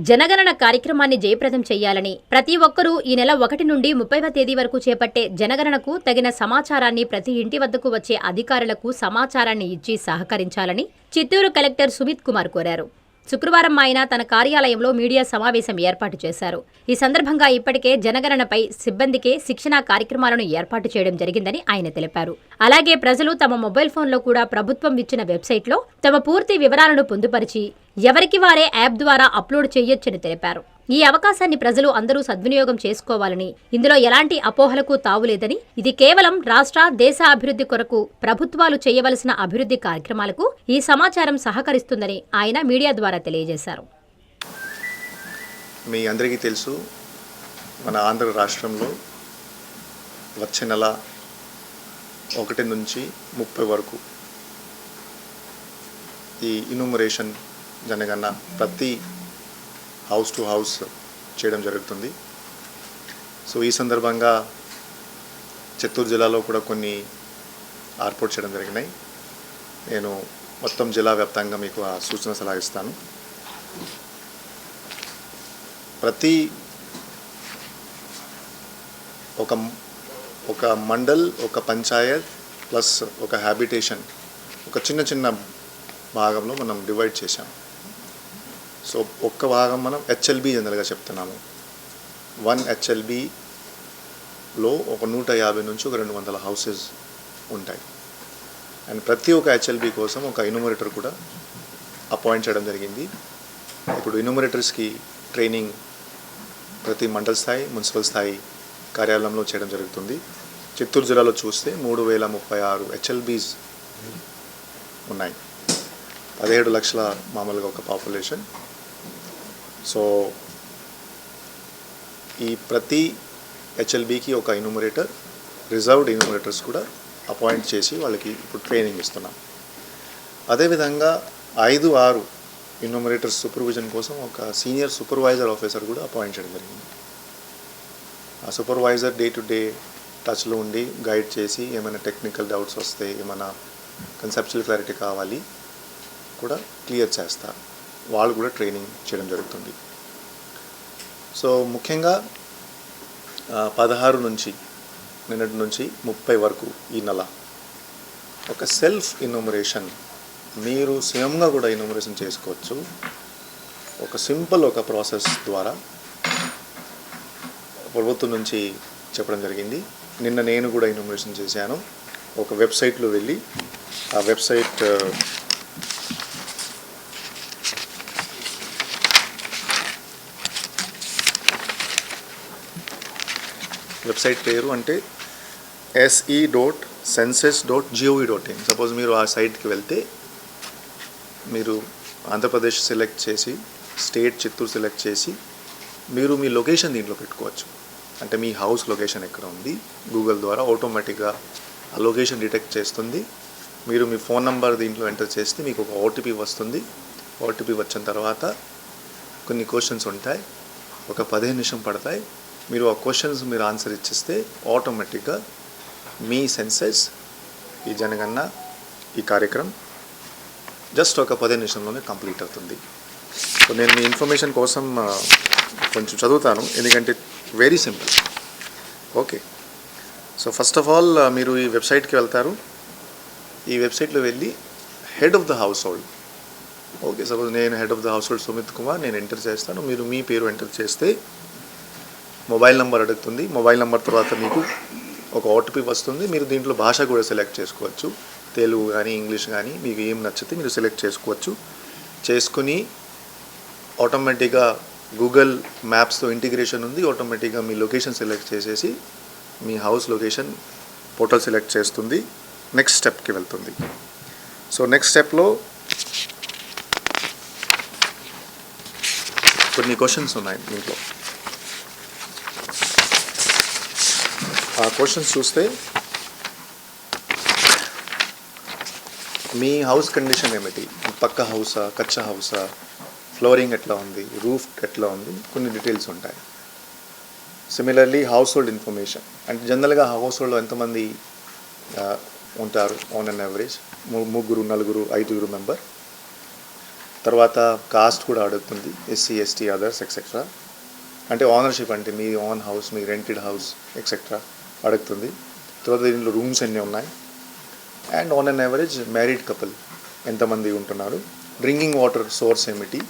జనగణన కార్యక్రమాన్ని జయప్రదం చేయాలని, ప్రతి ఒక్కరూ ఈ నెల 1 నుండి 30వ తేదీ వరకు చేపట్టే జనగణనకు తగిన సమాచారాన్ని ప్రతి ఇంటి వద్దకు వచ్చే అధికారులకు సమాచారాన్ని ఇచ్చి సహకరించాలని చిత్తూరు కలెక్టర్ సుమిత్ కుమార్ కోరారు. శుక్రవారం ఆయన తన కార్యాలయంలో మీడియా సమావేశం ఏర్పాటు చేశారు. ఈ సందర్భంగా ఇప్పటికే జనగణనపై సిబ్బందికే శిక్షణా కార్యక్రమాలను ఏర్పాటు చేయడం జరిగిందని ఆయన తెలిపారు. అలాగే ప్రజలు తమ మొబైల్ ఫోన్లో కూడా ప్రభుత్వం ఇచ్చిన వెబ్సైట్లో తమ పూర్తి వివరాలను పొందుపరిచి ఎవరికి వారే యాప్ ద్వారా అప్లోడ్ చేయొచ్చని తెలిపారు. ఈ అవకాశాన్ని ప్రజలు అందరూ సద్వినియోగం చేసుకోవాలని, ఇందులో ఎలాంటి అపోహలకు తావులేదని, ఇది కేవలం రాష్ట్ర, దేశ అభివృద్ధి కొరకు ప్రభుత్వాలు చేయవలసిన అభివృద్ధి కార్యక్రమాలకు ఈ సమాచారం సహకరిస్తుందని ఆయన మీడియా ద్వారా తెలియజేశారు. మీ అందరికీ తెలుసు, మన ఆంధ్ర రాష్ట్రంలో వచ్చే నెల 1 నుంచి 30 వరకు ఈ ఇన్యూమరేషన్ జనగణన ప్రతి హౌస్ టు హౌస్ చేయడం జరుగుతుంది. సో ఈ సందర్భంగా చిత్తూరు జిల్లాలో కూడా కొన్ని ఏర్పాటు చేయడం జరిగినాయి. నేను మొత్తం జిల్లా వ్యాప్తంగా మీకు ఆ సూచన సలహా ఇస్తాను. ప్రతి ఒక మండల్, ఒక పంచాయత్ ప్లస్ ఒక హ్యాబిటేషన్, ఒక చిన్న భాగంలో మనం డివైడ్ చేశాం. సో ఒక్క భాగం మనం హెచ్ఎల్బి జనరల్గా చెప్తున్నాము. 1 హెచ్ఎల్బిలో ఒక 150 నుంచి ఒక 200 హౌసెస్ ఉంటాయి. అండ్ ప్రతి ఒక్క హెచ్ఎల్బి కోసం ఒక ఇన్యూమరేటర్ కూడా అపాయింట్ చేయడం జరిగింది. ఇప్పుడు ఇన్యూమరేటర్స్కి ట్రైనింగ్ ప్రతి మండల స్థాయి, మున్సిపల్ స్థాయి కార్యాలయంలో చేయడం జరుగుతుంది. చిత్తూరు జిల్లాలో చూస్తే 3036 హెచ్ఎల్బీస్ ఉన్నాయి. 17 లక్షల మామూలుగా ఒక పాపులేషన్. సో ఈ ప్రతి హెచ్ఎల్బికి ఒక ఇన్యూమరేటర్, రిజర్వ్డ్ ఇన్యూమరేటర్స్ కూడా అపాయింట్ చేసి వాళ్ళకి ఇప్పుడు ట్రైనింగ్ ఇస్తున్నాం. అదేవిధంగా 5-6 ఇన్యూమరేటర్స్ సూపర్విజన్ కోసం ఒక సీనియర్ సూపర్వైజర్ ఆఫీసర్ కూడా అపాయింట్ చేయడం జరిగింది. ఆ సూపర్వైజర్ డే టు డే టచ్లో ఉండి గైడ్ చేసి ఏమైనా టెక్నికల్ డౌట్స్ వస్తే, ఏమైనా కన్సెప్చువల్ క్లారిటీ కావాలి కూడా క్లియర్ చేస్తారు. వాళ్ళు కూడా ట్రైనింగ్ చేయడం జరుగుతుంది. సో ముఖ్యంగా 16 నుంచి నిన్నటి నుంచి 30 వరకు ఈ నెల ఒక సెల్ఫ్ ఇన్యూమరేషన్ మీరు స్వయంగా కూడా ఇన్యూమరేషన్ చేసుకోవచ్చు. ఒక సింపుల్ ఒక ప్రాసెస్ ద్వారా ప్రభుత్వం నుంచి చెప్పడం జరిగింది. నిన్న నేను కూడా ఇన్యూమరేషన్ చేశాను. ఒక వెబ్సైట్లో వెళ్ళి ఆ వెబ్సైట్ పేరు అంటే se.census.gov.in. సపోజ్ మీరు ఆ సైట్కి వెళ్తే మీరు ఆంధ్రప్రదేశ్ సెలెక్ట్ చేసి, స్టేట్ చిత్తూరు సెలెక్ట్ చేసి మీరు మీ లొకేషన్ దీంట్లో పెట్టుకోవచ్చు. అంటే మీ హౌస్ లొకేషన్ ఎక్కడ ఉంది, గూగుల్ ద్వారా ఆటోమేటిక్గా ఆ లొకేషన్ డిటెక్ట్ చేస్తుంది. మీరు మీ ఫోన్ నెంబర్ దీంట్లో ఎంటర్ చేస్తే మీకు ఒక ఓటీపీ వస్తుంది. ఓటీపీ వచ్చిన తర్వాత కొన్ని క్వశ్చన్స్ ఉంటాయి, ఒక 15 నిమిషం పడతాయి. మీరు ఆ క్వశ్చన్స్ మీరు ఆన్సర్ ఇచ్చేస్తే ఆటోమేటిక్గా మీ సెన్సెస్, ఈ జనగణన, ఈ కార్యక్రమం జస్ట్ ఒక 15 నిమిషంలోనే కంప్లీట్ అవుతుంది. సో నేను మీ ఇన్ఫర్మేషన్ కోసం కొంచెం చదువుతాను, ఎందుకంటే very simple. Okay, so first of all మీరు ఈ వెబ్సైట్కి వెళ్తారు. ఈ వెబ్సైట్లో వెళ్ళి head of the household, okay, suppose నేను head of the household Sumit Kumar నేను ఎంటర్ చేస్తాను. మీరు మీ పేరు ఎంటర్ చేస్తే మొబైల్ నెంబర్ అడుగుతుంది. మొబైల్ నెంబర్ తర్వాత మీకు ఒక ఓటీపీ వస్తుంది. మీరు దీంట్లో భాష కూడా సెలెక్ట్ చేసుకోవచ్చు, తెలుగు కానీ ఇంగ్లీష్ కానీ మీకు ఏం నచ్చితే మీరు సెలెక్ట్ చేసుకోవచ్చు. చేసుకుని ఆటోమేటిక్గా గూగుల్ మ్యాప్స్తో ఇంటిగ్రేషన్ ఉంది. ఆటోమేటిక్గా మీ లొకేషన్ సెలెక్ట్ చేసేసి మీ హౌస్ లొకేషన్ పోర్టల్ సెలెక్ట్ చేస్తుంది. నెక్స్ట్ స్టెప్కి వెళ్తుంది. సో నెక్స్ట్ స్టెప్లో కొన్ని క్వశ్చన్స్ ఉన్నాయి దీంట్లో. ఆ క్వశ్చన్స్ చూస్తే మీ హౌస్ కండిషన్ ఏమిటి, పక్క హౌసా, కచ్చా హౌసా, ఫ్లోరింగ్ ఎట్లా ఉంది, రూఫ్ ఎట్లా ఉంది, కొన్ని డీటెయిల్స్ ఉంటాయి. సిమిలర్లీ హౌస్ హోల్డ్ ఇన్ఫర్మేషన్ అంటే జనరల్గా హౌస్ హోల్డ్లో ఎంతమంది ఉంటారు ఆన్ అన్ యావరేజ్, 3, 4, 5 మెంబర్. తర్వాత కాస్ట్ కూడా అడుగుతుంది, ఎస్సీ ఎస్టీ అదర్స్ ఎక్సెట్రా. అంటే ఓనర్షిప్ అంటే మీ ఓన్ హౌస్, మీ రెంటెడ్ హౌస్ ఎక్సెట్రా అడుగుతుంది. తర్వాత దీంట్లో రూమ్స్ ఎన్ని ఉన్నాయి, and on an average married couple ఎంతమంది ఉంటున్నారు, డ్రింకింగ్ వాటర్ సోర్స్ ఏమిటి,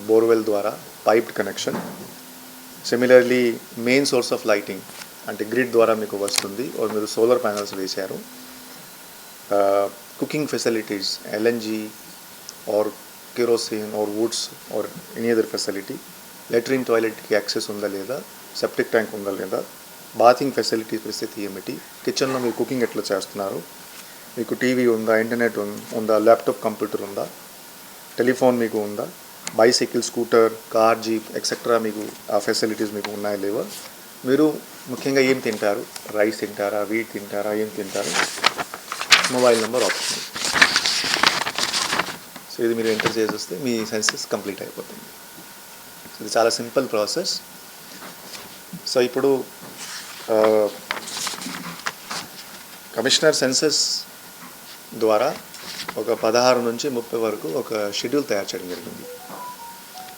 బోర్వెల్ ద్వారా piped connection, similarly main source of lighting అంటే గ్రిడ్ ద్వారా మీకు వస్తుంది, మీరు సోలార్ ప్యానల్స్ వేశారు, cooking facilities LNG or kerosene are woods or any other facility, latrine టాయిలెట్కి యాక్సెస్ ఉందా లేదా, సెప్టిక్ ట్యాంక్ ఉందా లేదా, బాతింగ్ ఫెసిలిటీ పరిస్థితి ఏమిటి, కిచెన్లో మీరు కుకింగ్ ఎట్లా చేస్తున్నారు, మీకు టీవీ ఉందా, ఇంటర్నెట్ ఉందా, ల్యాప్టాప్ కంప్యూటర్ ఉందా, టెలిఫోన్ మీకు ఉందా, bicycle scooter car jeep etcetera మీకు ఆ ఫెసిలిటీస్ మీకు ఉన్నాయా లేవా, మీరు ముఖ్యంగా ఏం తింటారు, రైస్ తింటారా, వీట్ తింటారా, ఏం తింటారు, మొబైల్ నెంబర్ ఆప్షన్. సో ఇది మీరు ఎంటర్ చేసేస్తే మీ సెన్సెస్ కంప్లీట్ అయిపోతుంది. సో ఇది చాలా సింపుల్ ప్రాసెస్. సో ఇప్పుడు కమిషనర్ సెన్సెస్ ద్వారా ఒక 16 నుంచి 30 వరకు ఒక షెడ్యూల్ తయారు చేయడం జరిగింది.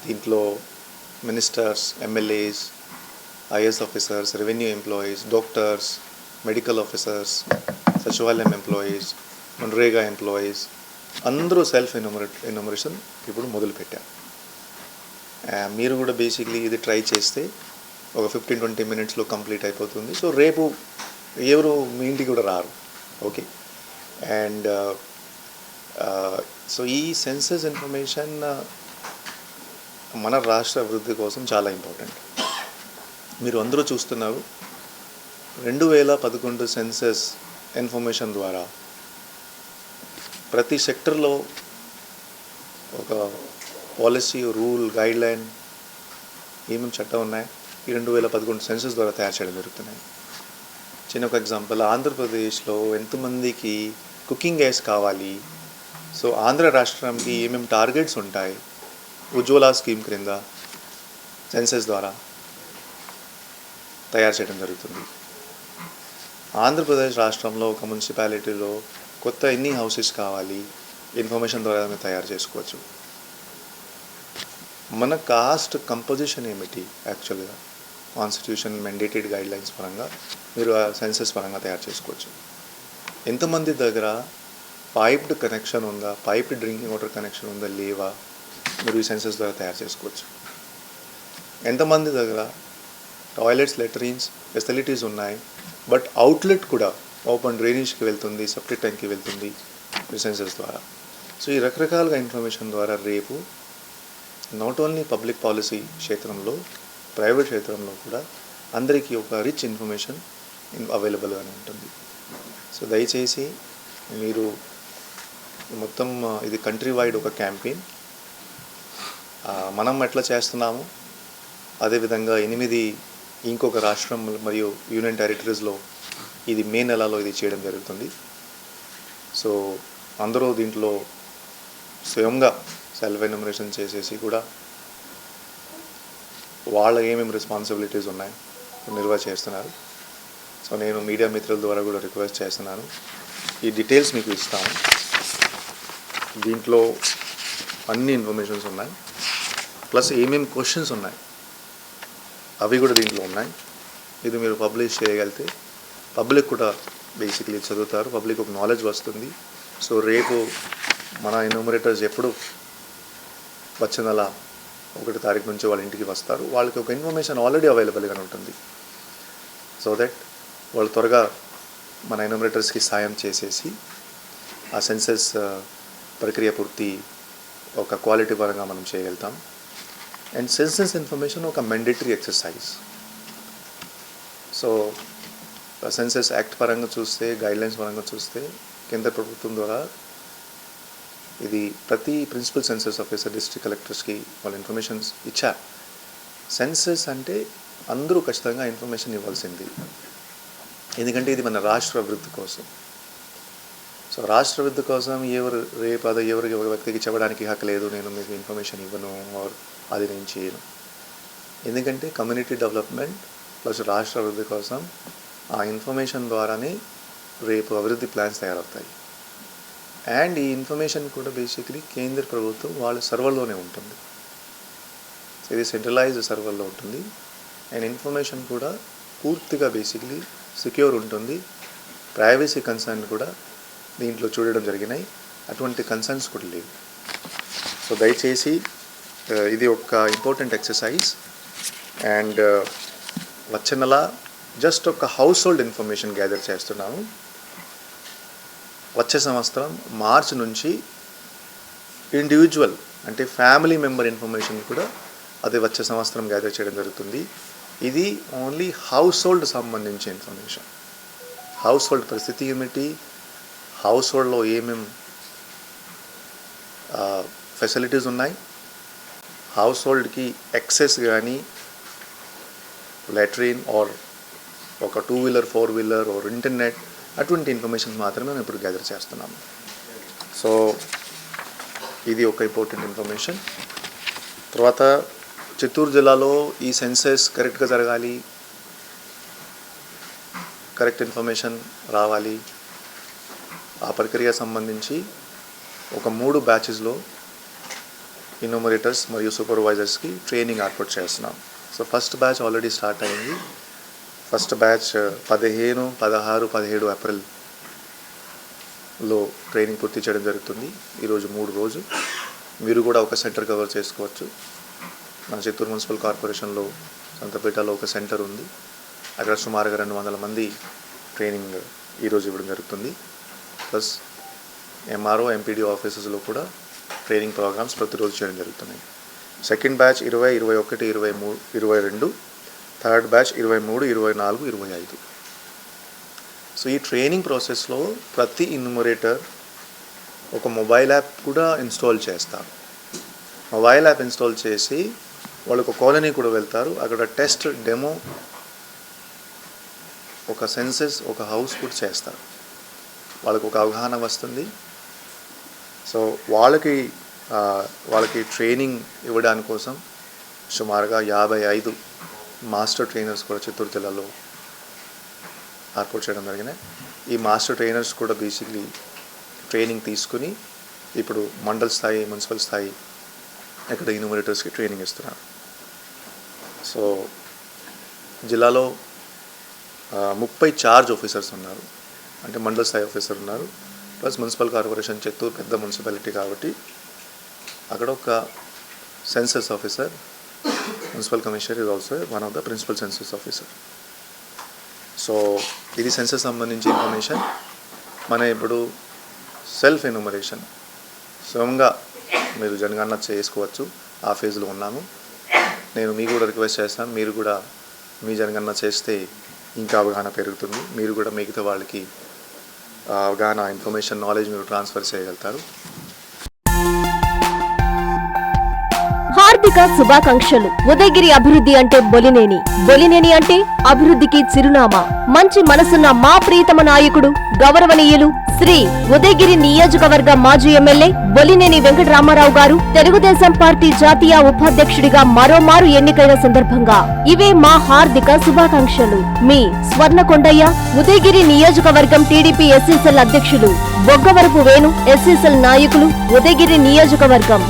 దీంట్లో ministers, MLAs, IAS officers, revenue employees, doctors, medical officers, సచివాలయం ఎంప్లాయీస్, మన్రేగా ఎంప్లాయీస్ అందరూ సెల్ఫ్ ఎన్యూమరేషన్ ఇప్పుడు మొదలుపెట్టారు. మీరు కూడా బేసిక్లీ ఇది ట్రై చేస్తే ఒక 15-20 మినిట్స్లో కంప్లీట్ అయిపోతుంది. సో రేపు ఎవరు మీ ఇంటికి కూడా రారు. ఓకే. అండ్ సో ఈ సెన్సస్ ఇన్ఫర్మేషన్ మన రాష్ట్ర అభివృద్ధి కోసం చాలా ఇంపార్టెంట్. మీరు అందరూ చూస్తున్నారు 2011 సెన్సస్ ఇన్ఫర్మేషన్ ద్వారా ప్రతి సెక్టర్లో ఒక పాలసీ, రూల్, గైడ్లైన్ ఏమేమి చట్టం ఉన్నాయి ఈ 2011 సెన్సస్ ద్వారా తయారు చేయడం జరుగుతున్నాయి. చిన్న ఒక ఎగ్జాంపుల్, ఆంధ్రప్రదేశ్లో ఎంతమందికి కుకింగ్ గ్యాస్ కావాలి, సో ఆంధ్ర రాష్ట్రానికి ఏమేమి టార్గెట్స్ ఉంటాయి ఉజ్వల స్కీమ్ క్రింద సెన్సస్ ద్వారా తయారు చేయడం జరుగుతుంది. ఆంధ్రప్రదేశ్ రాష్ట్రంలో ఒక మున్సిపాలిటీలో కొత్త ఎన్ని హౌసెస్ కావాలి ఇన్ఫర్మేషన్ ద్వారా మేము తయారు చేసుకోవచ్చు. మన కాస్ట్ కంపోజిషన్ ఏమిటి, యాక్చువల్గా కాన్స్టిట్యూషన్ మెండేటెడ్ గైడ్లైన్స్ పరంగా మీరు ఆ సెన్సస్ పరంగా తయారు చేసుకోవచ్చు. ఎంతమంది దగ్గర పైప్డ్ కనెక్షన్ ఉందా, పైప్డ్ డ్రింకింగ్ వాటర్ కనెక్షన్ ఉందా లేవా, మీరు ఈ సెన్సస్ ద్వారా తయారు చేసుకోవచ్చు. ఎంతమంది దగ్గర టాయిలెట్స్, లెట్రిన్స్ ఫెసిలిటీస్ ఉన్నాయి, బట్ అవుట్లెట్ కూడా ఓపెన్ డ్రైనేజ్కి వెళ్తుంది, సెప్టిక్ ట్యాంక్కి వెళ్తుంది ఈ సెన్సస్ ద్వారా. సో ఈ రకరకాలుగా ఇన్ఫర్మేషన్ ద్వారా రేపు నాట్ ఓన్లీ పబ్లిక్ పాలసీ క్షేత్రంలో, ప్రైవేట్ క్షేత్రంలో కూడా అందరికీ ఒక రిచ్ ఇన్ఫర్మేషన్ అవైలబుల్గానే ఉంటుంది. సో దయచేసి మీరు మొత్తం ఇది కంట్రీ వైడ్ ఒక క్యాంపెయిన్, మనం ఎట్లా చేస్తున్నాము అదేవిధంగా 8 ఇంకొక రాష్ట్రం మరియు యూనియన్ టెరిటరీస్లో ఇది మే నెలలో ఇది చేయడం జరుగుతుంది. సో అందరూ దీంట్లో స్వయంగా సెల్ఫ్ ఎన్యూమరేషన్ చేసేసి కూడా వాళ్ళ ఏమేమి రెస్పాన్సిబిలిటీస్ ఉన్నాయి చేస్తున్నారు. సో నేను మీడియా మిత్రుల ద్వారా కూడా రిక్వెస్ట్ చేస్తున్నాను, ఈ డీటెయిల్స్ మీకు ఇస్తాము. దీంట్లో అన్ని ఇన్ఫర్మేషన్స్ ఉన్నాయి, ప్లస్ ఏమేమి క్వశ్చన్స్ ఉన్నాయి అవి కూడా దీంట్లో ఉన్నాయి. ఇది మీరు పబ్లిష్ చేయగలిగితే పబ్లిక్ కూడా బేసిక్లీ చదువుతారు, పబ్లిక్ ఒక నాలెడ్జ్ వస్తుంది. సో రేపు మన ఎన్యూమరేటర్స్ ఎప్పుడు వచ్చే నెల 1 తారీఖు నుంచి వాళ్ళ ఇంటికి వస్తారు, వాళ్ళకి ఒక ఇన్ఫర్మేషన్ ఆల్రెడీ అవైలబుల్గా ఉంటుంది. సో దట్ వాళ్ళు త్వరగా మన ఎన్యూమరేటర్స్కి సాయం చేసేసి ఆ సెన్సస్ ప్రక్రియ పూర్తి ఒక క్వాలిటీ పరంగా మనం చేయగలుగుతాం. అండ్ సెన్సస్ ఇన్ఫర్మేషన్ ఒక mandatory exercise. So census act పరంగా చూస్తే, గైడ్లైన్స్ పరంగా చూస్తే కేంద్ర ప్రభుత్వం ద్వారా ఇది ప్రతి ప్రిన్సిపల్ సెన్సస్ ఆఫీసర్, డిస్ట్రిక్ట్ కలెక్టర్స్కి వాళ్ళ ఇన్ఫర్మేషన్స్ ఇచ్చారు. సెన్సస్ అంటే అందరూ ఖచ్చితంగా ఇన్ఫర్మేషన్ ఇవ్వాల్సింది, ఎందుకంటే ఇది మన రాష్ట్ర అభివృద్ధి కోసం. సో రాష్ట్ర అభివృద్ధి కోసం రేపు అది ఎవరికి ఒక వ్యక్తికి చెప్పడానికి హక్కు లేదు, నేను మీకు ఇన్ఫర్మేషన్ ఇవ్వను ఆర్ అది నేను చేయను. ఎందుకంటే కమ్యూనిటీ డెవలప్మెంట్ ప్లస్ రాష్ట్ర అభివృద్ధి కోసం ఆ ఇన్ఫర్మేషన్ ద్వారానే రేపు అభివృద్ధి ప్లాన్స్ తయారవుతాయి. అండ్ ఈ ఇన్ఫర్మేషన్ కూడా బేసిక్లీ కేంద్ర ప్రభుత్వం వాళ్ళ సర్వర్లోనే ఉంటుంది. సో ఇది సెంట్రలైజ్డ్ సర్వర్లో ఉంటుంది. అండ్ ఇన్ఫర్మేషన్ కూడా పూర్తిగా బేసిక్లీ సెక్యూర్ ఉంటుంది. ప్రైవసీ కన్సర్న్ కూడా దీంట్లో చూడడం జరిగినాయి. అటువంటి కన్సర్న్స్ కూడా లేవు. సో దయచేసి ఇది ఒక ఇంపార్టెంట్ ఎక్సర్సైజ్. అండ్ వచ్చే నెల జస్ట్ ఒక హౌస్ హోల్డ్ ఇన్ఫర్మేషన్ గ్యాదర్ చేస్తున్నాము. వచ్చే సంవత్సరం మార్చి నుంచి ఇండివిజువల్ అంటే ఫ్యామిలీ మెంబర్ ఇన్ఫర్మేషన్ కూడా అది వచ్చే సంవత్సరం గ్యాదర్ చేయడం జరుగుతుంది. ఇది ఓన్లీ హౌస్ హోల్డ్ సంబంధించి ఇన్ఫర్మేషన్. హౌస్ హోల్డ్ పరిస్థితి ఏమిటి, హౌస్ హోల్డ్లో ఏమేమి ఫెసిలిటీస్ ఉన్నాయి, హౌస్ హోల్డ్కి యాక్సెస్ కానీ లాట్రిన్ ఆర్ ఒక 2-వీలర్ 4-వీలర్ ఆర్ ఇంటర్నెట్ అటువంటి ఇన్ఫర్మేషన్ మాత్రమే మేము ఇప్పుడు గ్యాదర్ చేస్తున్నాము. సో ఇది ఒక ఇంపార్టెంట్ ఇన్ఫర్మేషన్. తర్వాత చిత్తూరు జిల్లాలో ఈ సెన్సస్ కరెక్ట్గా జరగాలి, కరెక్ట్ ఇన్ఫర్మేషన్ రావాలి. ఆ ప్రక్రియ సంబంధించి ఒక 3 బ్యాచెస్లో ఇన్యూమరేటర్స్ మరియు సూపర్వైజర్స్కి ట్రైనింగ్ ఏర్పాటు చేస్తున్నాం. So first batch already start అయింది. ఫస్ట్ బ్యాచ్ 15, 16, 17 ఏప్రిల్లో ట్రైనింగ్ పూర్తి చేయడం జరుగుతుంది. ఈరోజు 3 రోజు. మీరు కూడా ఒక సెంటర్ కవర్ చేసుకోవచ్చు. మన చిత్తూరు మున్సిపల్ కార్పొరేషన్లో సంతపేటలో ఒక సెంటర్ ఉంది. అక్కడ సుమారుగా 200 మంది ట్రైనింగ్ ఈరోజు ఇవ్వడం జరుగుతుంది. ప్లస్ ఎంఆర్ఓ ఎంపీడీ ఆఫీసెస్లో కూడా ట్రైనింగ్ ప్రోగ్రామ్స్ ప్రతిరోజు చేయడం జరుగుతున్నాయి. Second batch 20, 21, 23, 22. Third batch 23, 24, 25. So ఈ ట్రైనింగ్ ప్రాసెస్లో ప్రతి ఇన్యూమరేటర్ ఒక మొబైల్ యాప్ కూడా ఇన్స్టాల్ చేస్తారు. మొబైల్ యాప్ ఇన్స్టాల్ చేసి వాళ్ళు ఒక కాలనీ కూడా వెళ్తారు. అక్కడ టెస్ట్ డెమో ఒక సెన్సస్ ఒక హౌస్ కూడా చేస్తారు. వాళ్ళకు ఒక అవగాహన వస్తుంది. సో వాళ్ళకి ట్రైనింగ్ ఇవ్వడానికి కోసం సుమారుగా 55 మాస్టర్ ట్రైనర్స్ కూడా చిత్తూరు జిల్లాలో ఏర్పాటు చేయడం జరిగినాయి. ఈ మాస్టర్ ట్రైనర్స్ కూడా బేసిక్లీ ట్రైనింగ్ తీసుకుని ఇప్పుడు మండల్ స్థాయి, మున్సిపల్ స్థాయి ఇక్కడ ఇన్యూమరేటర్స్కి ట్రైనింగ్ ఇస్తున్నారు. సో జిల్లాలో 30 చార్జ్ ఆఫీసర్స్ ఉన్నారు. అంటే మండల్ స్థాయి ఆఫీసర్ ఉన్నారు. ప్లస్ మున్సిపల్ కార్పొరేషన్ చిత్తూరు పెద్ద మున్సిపాలిటీ కాబట్టి అక్కడ ఒక census officer, municipal commissioner is also one of the principal census officer. So ఇది సెన్సస్ సంబంధించి ఇన్ఫర్మేషన్. మన ఇప్పుడు సెల్ఫ్ ఎన్యూమరేషన్ స్వయంగా మీరు జనగణన చేసుకోవచ్చు. ఆ ఫేజ్లో ఉన్నాము. నేను మీకు కూడా రిక్వెస్ట్ చేస్తాను, మీరు కూడా మీ జనగణన చేస్తే ఇంకా అవగాహన పెరుగుతుంది. మీరు కూడా మిగతా వాళ్ళకి అవగాహన, ఇన్ఫర్మేషన్, నాలెడ్జ్ మీరు ట్రాన్స్ఫర్ చేయగలుగుతారు. హార్దిక శుభాకాంక్షలు. ఉదయగిరి అభివృద్ధి అంటే బొలినేని, బొలినేని అంటే అభివృద్ధికి చిరునామా. మంచి మనసున్న మా ప్రీతమ నాయకుడు గౌరవనీయులు శ్రీ ఉదయగిరి నియోజకవర్గ మాజీ ఎమ్మెల్యే బొలినేని వెంకటరామారావు గారు తెలుగుదేశం పార్టీ జాతీయ ఉపాధ్యక్షుడిగా మరోమారు ఎన్నికైన సందర్భంగా ఇవే మా హార్దిక శుభాకాంక్షలు. మీ స్వర్ణకొండయ్య, ఉదయగిరి నియోజకవర్గం టీడీపీ ఎస్సీసెల్ అధ్యక్షులు బొగ్గవరపు వేణు, ఎస్సీసెల్ నాయకులు, ఉదయగిరి నియోజకవర్గం.